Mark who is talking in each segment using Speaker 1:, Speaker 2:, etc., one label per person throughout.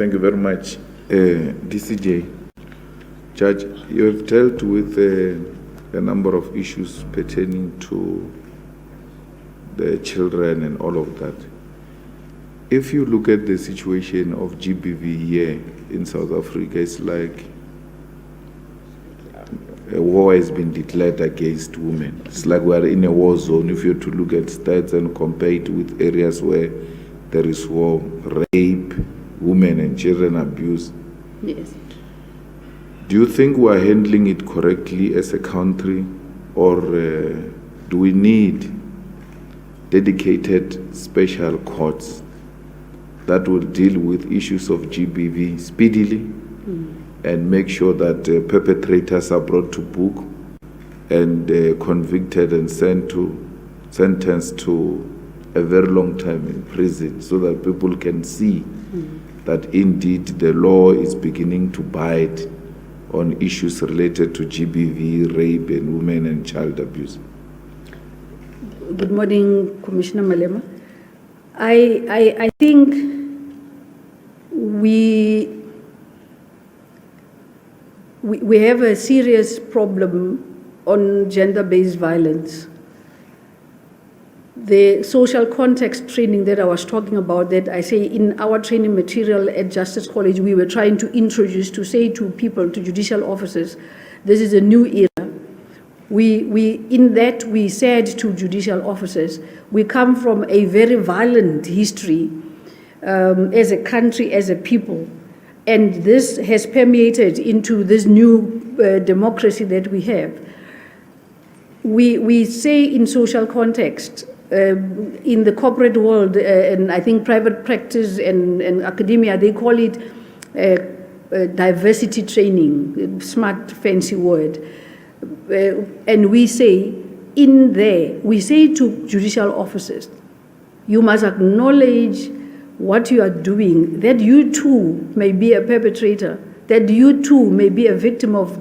Speaker 1: Thank you very much. DCJ, Judge, you have dealt with a number of issues pertaining to the children and all of that. If you look at the situation of GBV here in South Africa, it's like a war has been declared against women. It's like we are in a war zone if you have to look at stats and compare it with areas where there is war, rape, women and children abuse.
Speaker 2: Yes.
Speaker 1: Do you think we are handling it correctly as a country, or do we need dedicated special courts that will deal with issues of GBV speedily and make sure that perpetrators are brought to book and convicted and sentenced to a very long time in prison, so that people can see that indeed the law is beginning to bite on issues related to GBV, rape, and women and child abuse?
Speaker 2: Good morning, Commissioner Malema. I think we have a serious problem on gender-based violence. The social context training that I was talking about, that I say in our training material at Justice College, we were trying to introduce, to say to people, to judicial officers, this is a new era. In that we said to judicial officers, we come from a very violent history as a country, as a people, and this has permeated into this new democracy that we have. We say in social context, in the corporate world, and I think private practice and academia, they call it diversity training, smart, fancy word. And we say, in there, we say to judicial officers, you must acknowledge what you are doing, that you too may be a perpetrator, that you too may be a victim of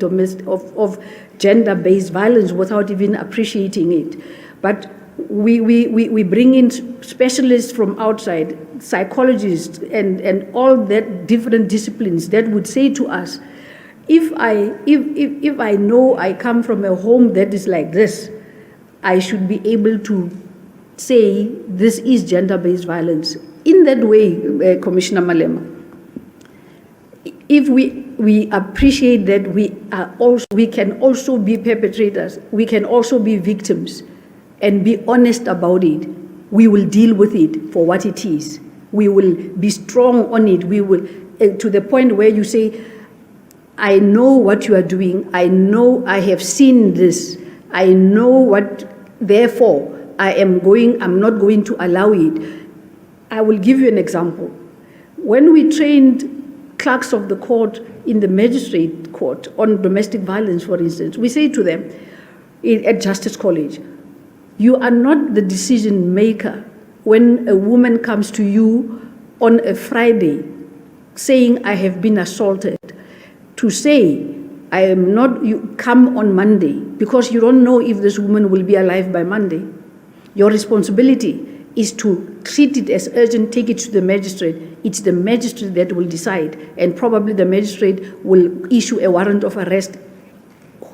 Speaker 2: gender-based violence without even appreciating it. But we bring in specialists from outside, psychologists, and all that different disciplines that would say to us, if I know I come from a home that is like this, I should be able to say this is gender-based violence. In that way, Commissioner Malema, if we appreciate that we can also be perpetrators, we can also be victims, and be honest about it, we will deal with it for what it is. We will be strong on it. We will, to the point where you say, I know what you are doing. I know I have seen this. I know what, therefore, I'm not going to allow it. I will give you an example. When we trained clerks of the court in the magistrate court on domestic violence, for instance, we say to them at Justice College, you are not the decision maker when a woman comes to you on a Friday saying, I have been assaulted, to say, I am not, you come on Monday, because you don't know if this woman will be alive by Monday. Your responsibility is to treat it as urgent, take it to the magistrate. It's the magistrate that will decide, and probably the magistrate will issue a warrant of arrest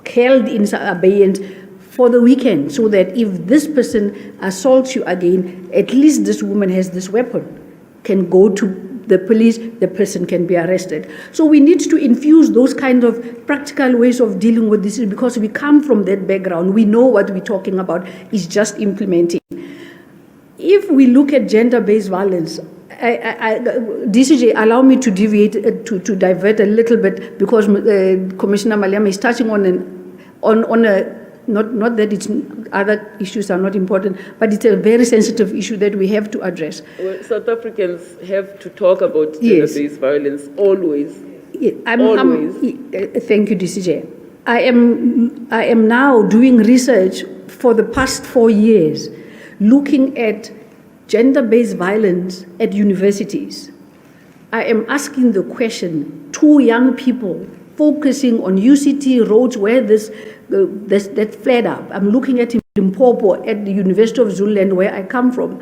Speaker 2: held in abeyance for the weekend, so that if this person assaults you again, at least this woman has this weapon, can go to the police, the person can be arrested. So we need to infuse those kind of practical ways of dealing with this, because we come from that background. We know what we're talking about, is just implementing. If we look at gender-based violence, DCJ, allow me to deviate, to divert a little bit, because Commissioner Malema is touching on a not that it's other issues are not important, but it's a very sensitive issue that we have to address.
Speaker 3: Well, South Africans have to talk about gender-based violence always. Always.
Speaker 2: Thank you, DCJ. I am now doing research for the past 4 years, looking at gender-based violence at universities. I am asking the question to young people, focusing on UCT roads where that flared up. I'm looking at Limpopo at the University of Zululand, where I come from,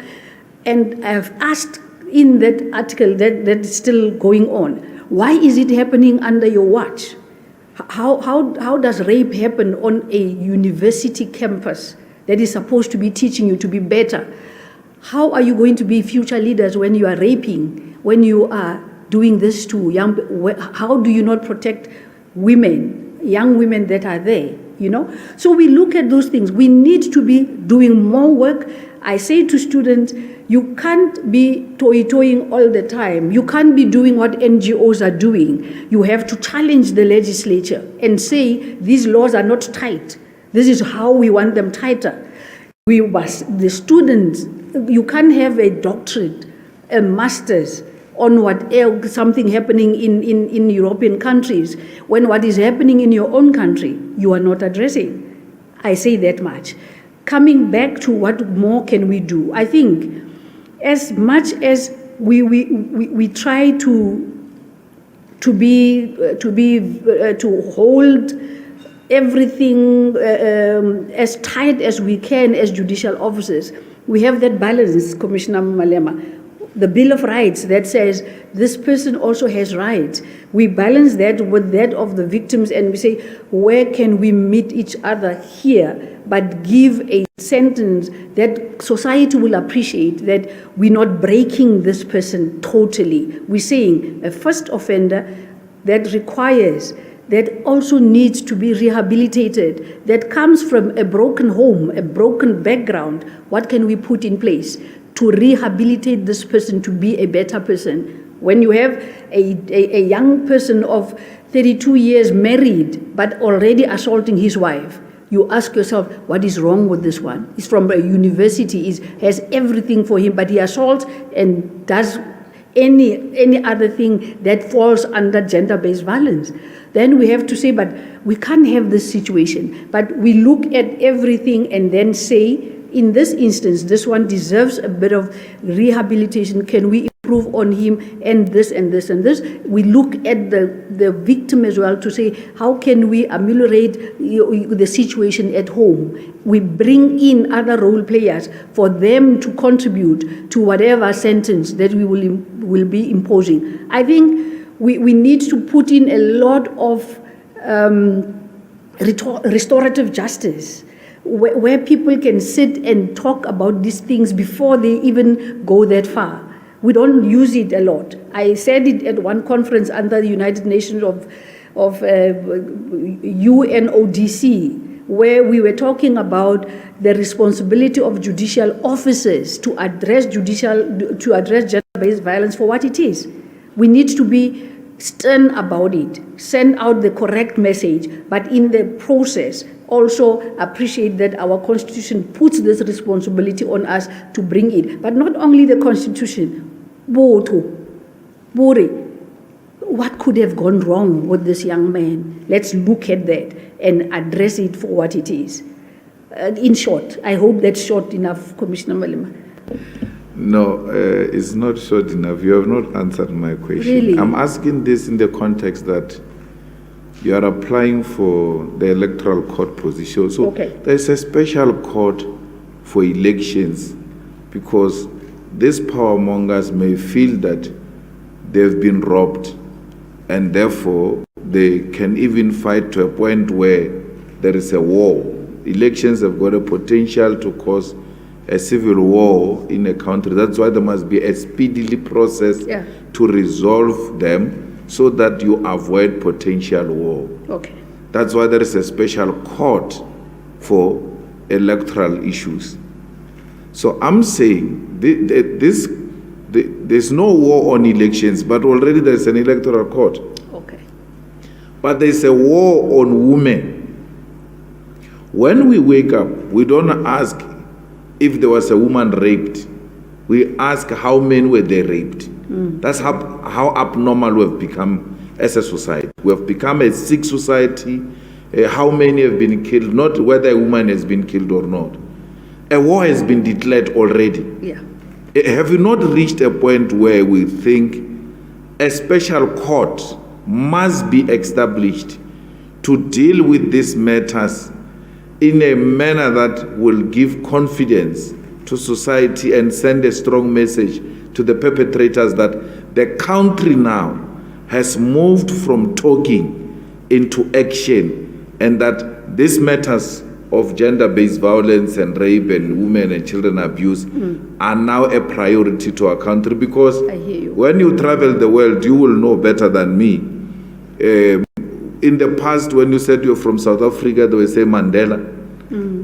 Speaker 2: and I've asked in that article that's still going on. Why is it happening under your watch? How does rape happen on a university campus that is supposed to be teaching you to be better? How are you going to be future leaders when you are raping, when you are doing this to young? How do you not protect women, young women that are there? You know, so we look at those things. We need to be doing more work. I say to students, you can't be toying all the time. You can't be doing what NGOs are doing. You have to challenge the legislature and say, these laws are not tight. This is how we want them tighter. The students, you can't have a doctorate, a master's on what else, something happening in European countries, when what is happening in your own country, you are not addressing. I say that much. Coming back to what more can we do, I think as much as we try to hold everything as tight as we can as judicial officers, we have that balance, Commissioner Malema. The Bill of Rights that says this person also has rights. We balance that with that of the victims and we say, where can we meet each other here, but give a sentence that society will appreciate, that we're not breaking this person totally. We're saying a first offender that requires, that also needs to be rehabilitated, that comes from a broken home, a broken background. What can we put in place to rehabilitate this person to be a better person? When you have a young person of 32 years married but already assaulting his wife, you ask yourself, what is wrong with this one? He's from a university, has everything for him, but he assaults and does any other thing that falls under gender-based violence. Then we have to say, but we can't have this situation. But we look at everything and then say, in this instance, this one deserves a bit of rehabilitation. Can we improve on him and this and this and this? We look at the victim as well to say, how can we ameliorate the situation at home? We bring in other role players for them to contribute to whatever sentence that we will be imposing. I think we need to put in a lot of restorative justice, where people can sit and talk about these things before they even go that far. We don't use it a lot. I said it at one conference under the United Nations of UNODC, where we were talking about the responsibility of judicial officers to address gender-based violence for what it is. We need to be stern about it, send out the correct message, but in the process, also appreciate that our Constitution puts this responsibility on us to bring it. But not only the Constitution, what could have gone wrong with this young man? Let's look at that and address it for what it is. In short, I hope that's short enough, Commissioner Malema.
Speaker 1: No, it's not short enough. You have not answered my question.
Speaker 2: Really?
Speaker 1: I'm asking this in the context that you are applying for the electoral court position. So
Speaker 2: okay.
Speaker 1: There's a special court for elections because these powermongers may feel that they've been robbed and therefore they can even fight to a point where there is a war. Elections have got a potential to cause a civil war in a country. That's why there must be a speedily process to resolve them so that you avoid potential war.
Speaker 2: Okay.
Speaker 1: That's why there is a special court for electoral issues. So I'm saying there's no war on elections, but already there's an electoral court.
Speaker 2: Okay.
Speaker 1: But there's a war on women. When we wake up, we don't ask if there was a woman raped. We ask how many were they raped. That's how abnormal we have become as a society. We have become a sick society. How many have been killed, not whether a woman has been killed or not. A war has been declared already.
Speaker 2: Yeah.
Speaker 1: Have we not reached a point where we think a special court must be established to deal with these matters in a manner that will give confidence to society and send a strong message to the perpetrators that the country now has moved from talking into action, and that these matters of gender-based violence and rape and women and children abuse are now a priority to our country. Because when you travel the world, you will know better than me. In the past, when you said you're from South Africa, they will say Mandela.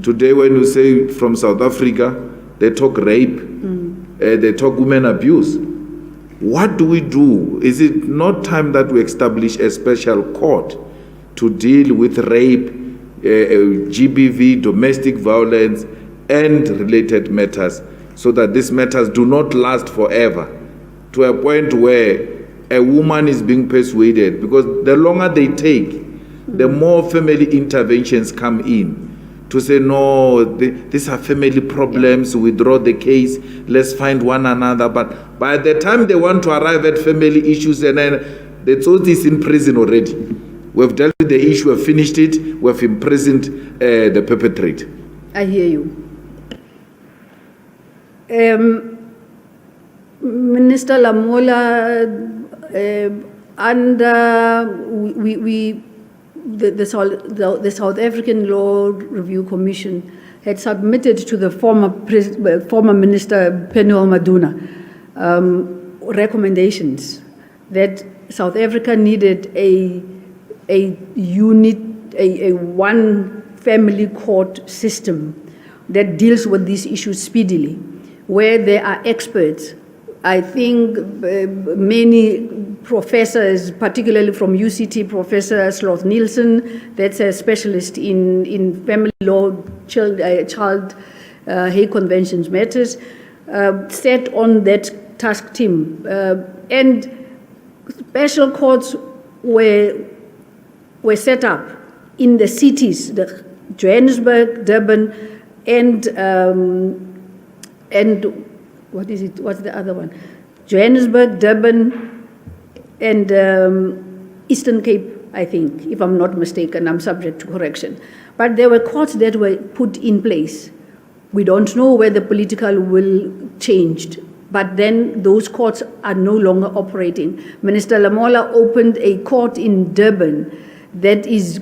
Speaker 1: Today, when you say from South Africa, they talk rape, they talk women abuse. What do we do? Is it not time that we establish a special court to deal with rape, GBV, domestic violence, and related matters, so that these matters do not last forever, to a point where a woman is being persuaded? Because the longer they take, the more family interventions come in to say, no, these are family problems, withdraw the case, let's find one another. But by the time they want to arrive at family issues, and then the truth is in prison already. We've dealt with the issue, we've finished it, we've imprisoned the perpetrator.
Speaker 2: I hear you. Minister Lamola, the South African Law Review Commission had submitted to the former Minister Penuel Maduna recommendations that South Africa needed a one family court system that deals with these issues speedily, where there are experts. I think many professors, particularly from UCT, Professor Sloth Nielsen, that's a specialist in family law, child Hague Conventions matters, sat on that task team. And special courts were set up in the cities, the Johannesburg, Durban, and what is it? What's the other one? Johannesburg, Durban, and Eastern Cape, I think, if I'm not mistaken. I'm subject to correction. But there were courts that were put in place. We don't know where the political will changed, but then those courts are no longer operating. Minister Lamola opened a court in Durban that is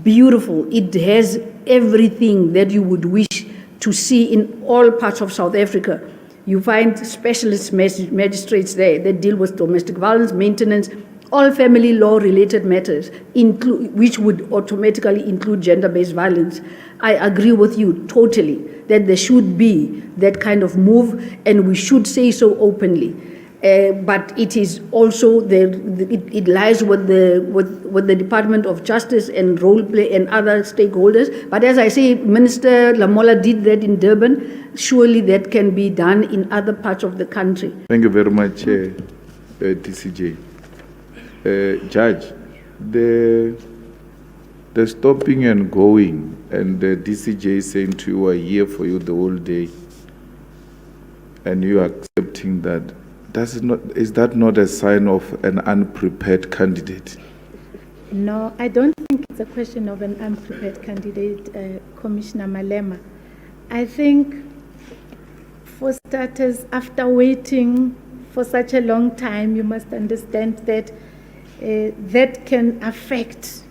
Speaker 2: beautiful. It has everything that you would wish to see in all parts of South Africa. You find specialist magistrates there that deal with domestic violence, maintenance, all family law related matters, which would automatically include gender-based violence. I agree with you totally that there should be that kind of move, and we should say so openly. But it is also it lies with the Department of Justice and role play and other stakeholders. But as I say, Minister Lamola did that in Durban. Surely that can be done in other parts of the country.
Speaker 1: Thank you very much, TCJ. Judge, the stopping and going, and the DCJ saying to you, "We're here for you the whole day," and you are accepting that. Is that not a sign of an unprepared candidate?
Speaker 4: No, I don't think it's a question of an unprepared candidate, Commissioner Malema. I think, for starters, after waiting for such a long time, you must understand that that can affect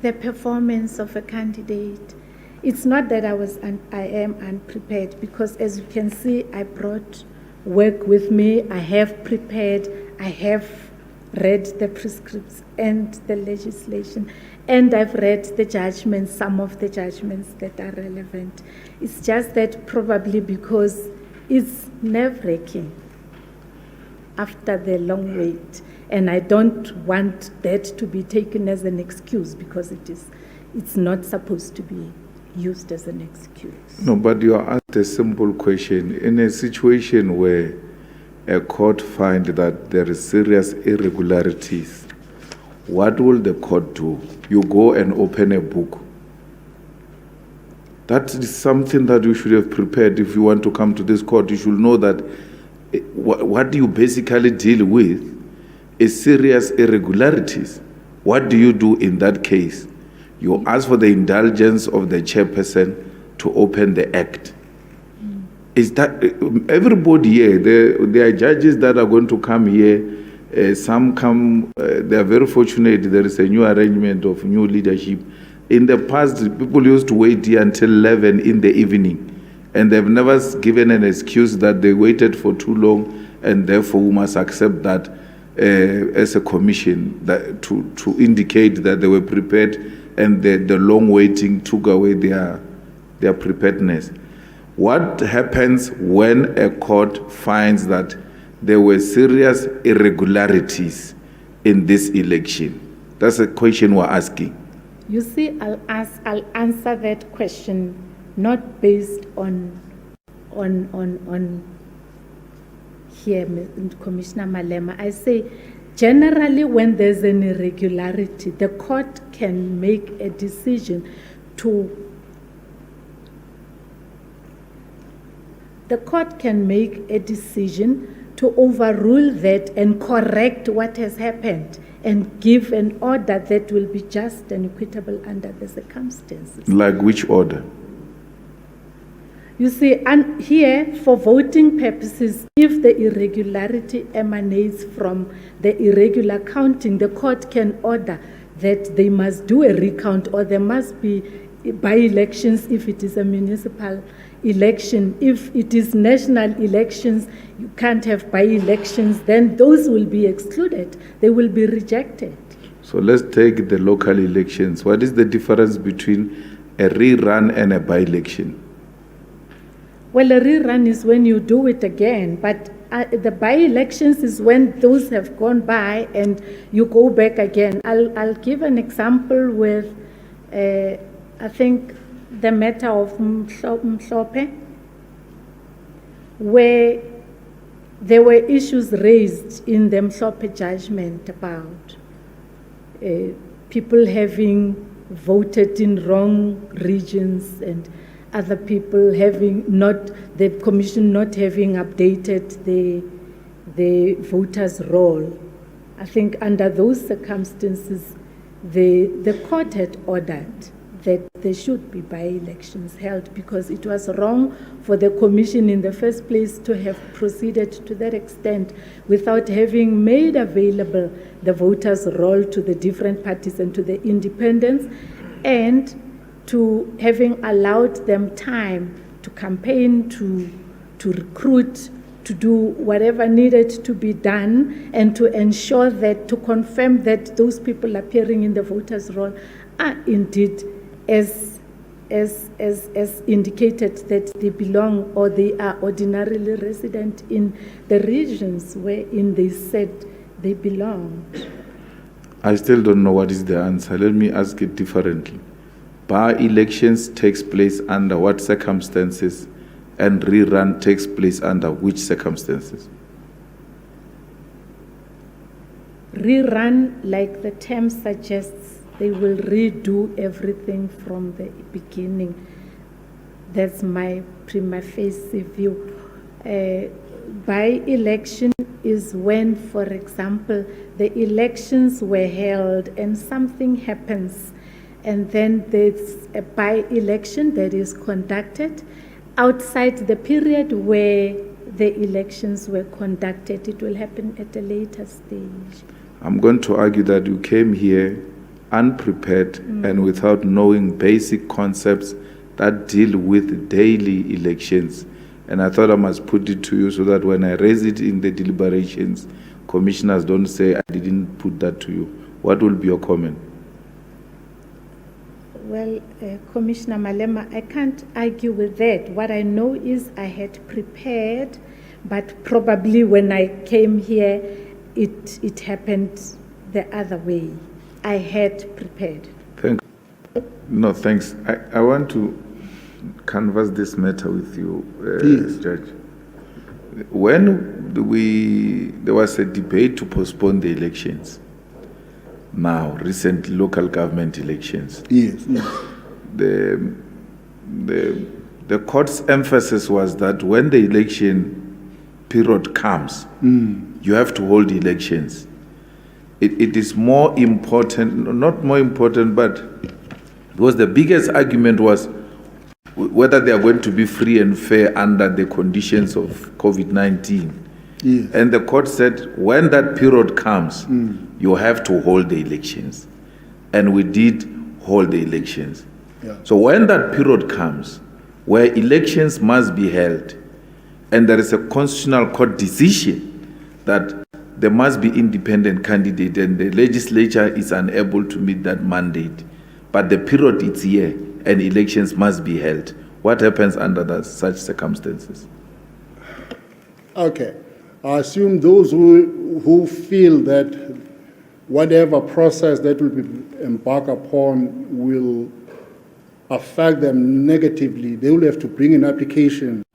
Speaker 4: the performance of a candidate. It's not that I am unprepared, because as you can see, I brought work with me. I have prepared, I have read the prescripts and the legislation, and I've read the judgments, some of the judgments that are relevant. It's just that probably because it's nerve-wracking after the long wait, and I don't want that to be taken as an excuse, because it's not supposed to be used as an excuse.
Speaker 1: No, but you are asked a simple question. In a situation where a court finds that there is serious irregularities, what will the court do? You go and open a book. That is something that you should have prepared. If you want to come to this court, you should know that what you basically deal with is serious irregularities. What do you do in that case? You ask for the indulgence of the chairperson to open the act. is that everybody here, there are judges that are going to come here. Some come, they are very fortunate. There is a new arrangement of new leadership. In the past, people used to wait here until 11 in the evening. And they've never given an excuse that they waited for too long, and therefore we must accept that as a commission that to indicate that they were prepared, and the long waiting took away their preparedness. What happens when a court finds that there were serious irregularities in this election? That's a question we're asking.
Speaker 4: You see, I'll answer that question not based on here, Commissioner Malema. I say, generally, when there's an irregularity, the court can make a decision to overrule that and correct what has happened and give an order that will be just and equitable under the circumstances.
Speaker 1: Like which order?
Speaker 4: You see, and here, for voting purposes, if the irregularity emanates from the irregular counting, the court can order that they must do a recount, or there must be by-elections if it is a municipal election. If it is national elections, you can't have by-elections, then those will be excluded. They will be rejected.
Speaker 1: So let's take the local elections. What is the difference between a rerun and a by-election?
Speaker 4: Well, a rerun is when you do it again, but the by-elections is when those have gone by and you go back again. I'll give an example with, I think, the matter of Mhlope, where there were issues raised in the Mhlope judgment about people having voted in wrong regions and other people having not, the commission not having updated the voters' roll. I think under those circumstances, the court had ordered that there should be by-elections held because it was wrong for the commission in the first place to have proceeded to that extent without having made available the voters' roll to the different parties and to the independents, and to having allowed them time to campaign, to recruit, to do whatever needed to be done, and to ensure that, to confirm that those people appearing in the voters' roll are indeed as indicated that they belong or they are ordinarily resident in the regions wherein they said they belong.
Speaker 1: I still don't know what is the answer. Let me ask it differently. By-elections takes place under what circumstances, and rerun takes place under which circumstances?
Speaker 4: Rerun, like the term suggests, they will redo everything from the beginning. That's my prima facie view. By-election is when, for example, the elections were held and something happens, and then there's a by-election that is conducted outside the period where the elections were conducted. It will happen at a later stage.
Speaker 1: I'm going to argue that you came here unprepared and without knowing basic concepts that deal with daily elections. And I thought I must put it to you so that when I raise it in the deliberations, commissioners don't say I didn't put that to you. What will be your comment?
Speaker 4: Well, Commissioner Malema, I can't argue with that. What I know is I had prepared, but probably when I came here, it happened the other way. I had prepared.
Speaker 1: No, thanks. I want to canvass this matter with you,
Speaker 5: Yes.
Speaker 1: Judge. When there was a debate to postpone the elections, now, recent local government elections,
Speaker 5: Yes, yes.
Speaker 1: the court's emphasis was that when the election period comes, you have to hold elections. It is more important, not more important, but because the biggest argument was whether they are going to be free and fair under the conditions of COVID-19.
Speaker 5: Yes.
Speaker 1: And the court said, when that period comes, you have to hold the elections. And we did hold the elections.
Speaker 5: Yeah.
Speaker 1: So when that period comes, where elections must be held, and there is a constitutional court decision that there must be independent candidate, and the legislature is unable to meet that mandate, but the period is here, and elections must be held. What happens under such circumstances?
Speaker 5: Okay. I assume those who feel that whatever process that will be embarked upon will affect them negatively, they will have to bring an application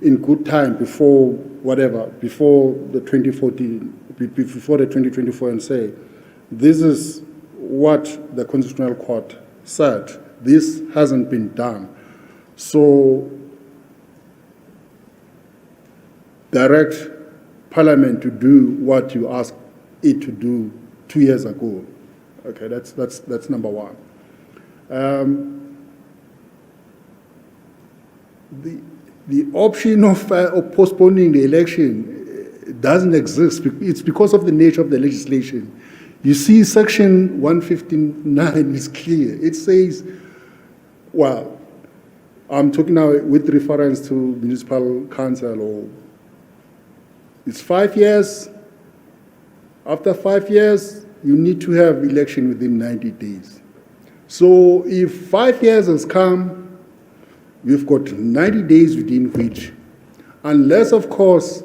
Speaker 5: in good time before the 2024, and say, this is what the Constitutional Court said. This hasn't been done. So direct Parliament to do what you asked it to do 2 years ago. Okay, that's number one. The option of postponing the election doesn't exist. It's because of the nature of the legislation. You see, Section 159 is clear. It says, well, I'm talking now with reference to municipal council, or it's 5 years. After 5 years, you need to have election within 90 days. So if 5 years has come, we've got 90 days within which, unless, of course,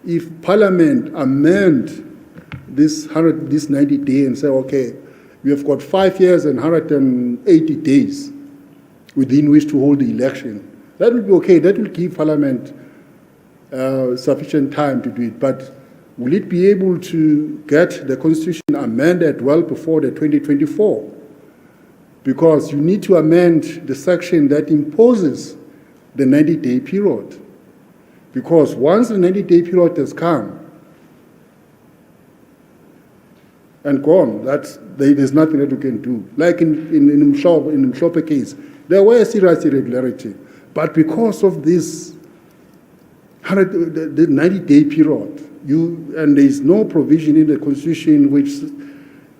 Speaker 5: if Parliament amend this 90 days and say, okay, we have got 5 years and 180 days within which to hold the election, that will be okay. That will give Parliament sufficient time to do it. But will it be able to get the Constitution amended well before the 2024? Because you need to amend the section that imposes the 90-day period. Because once the 90-day period has come and gone, there's nothing that you can do. Like in Mhlope case, there were a serious irregularity. But because of this the 90-day period, and there's no provision in the Constitution which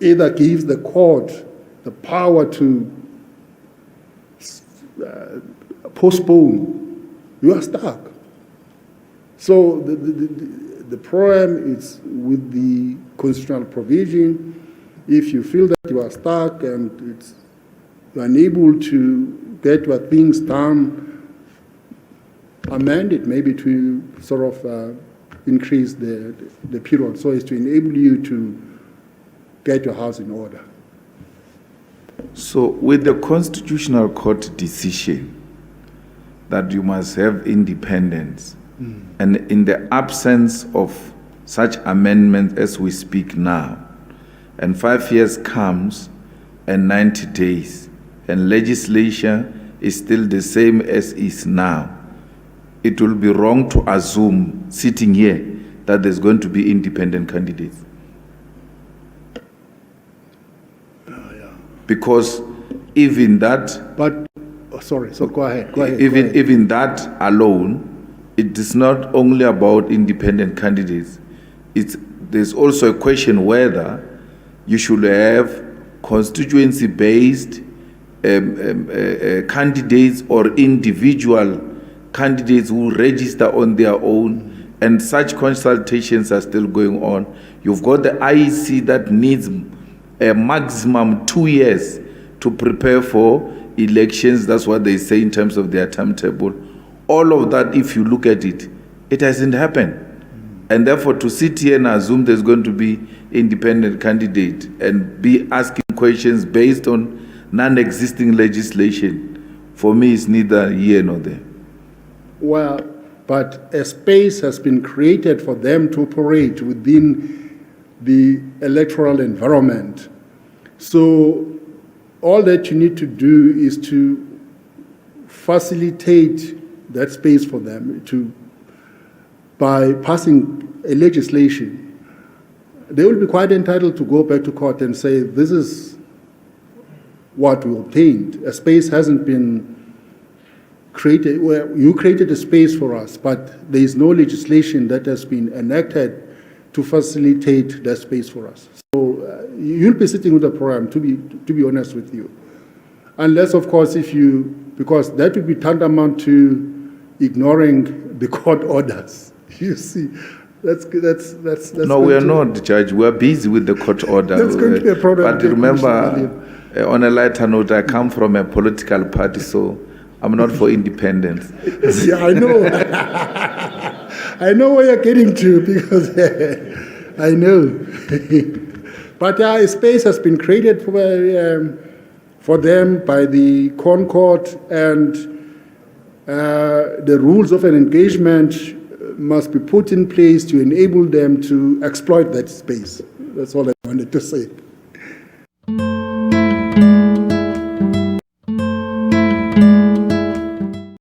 Speaker 5: either gives the court the power to postpone, you are stuck. So the problem is with the constitutional provision. If you feel that you are stuck and you're unable to get your things done, amend it maybe to sort of increase the period so as to enable you to get your house in order.
Speaker 1: So with the Constitutional Court decision that you must have independence, and in the absence of such amendments as we speak now, and 5 years comes and 90 days, and legislation is still the same as is now, it will be wrong to assume, sitting here, that there's going to be independent candidates. Because even that...
Speaker 5: But, sorry, so go ahead.
Speaker 1: Even that alone, it is not only about independent candidates. There's also a question whether you should have constituency-based candidates or individual candidates who register on their own, and such consultations are still going on. You've got the IEC that needs a maximum 2 years to prepare for elections. That's what they say in terms of their timetable. All of that, if you look at it, it hasn't happened. And therefore, to sit here and assume there's going to be independent candidate and be asking questions based on non-existing legislation, for me, is neither here nor there.
Speaker 5: Well, but a space has been created for them to operate within the electoral environment. So all that you need to do is to facilitate that space for them by passing a legislation. They will be quite entitled to go back to court and say, this is what we obtained. A space hasn't been you created a space for us, but there is no legislation that has been enacted to facilitate that space for us. So you'll be sitting with the program, to be honest with you. Unless, of course, because that would be tantamount to ignoring the court orders. You see, that's
Speaker 1: No, we are not, Judge. We are busy with the court order.
Speaker 5: That's going to be a problem.
Speaker 1: But remember, on a lighter note, I come from a political party, so I'm not for independence.
Speaker 5: Yeah, I know. I know where you're getting to, because I know. But a space has been created for them by the Concord, and the rules of an engagement must be put in place to enable them to exploit that space. That's all I wanted to say.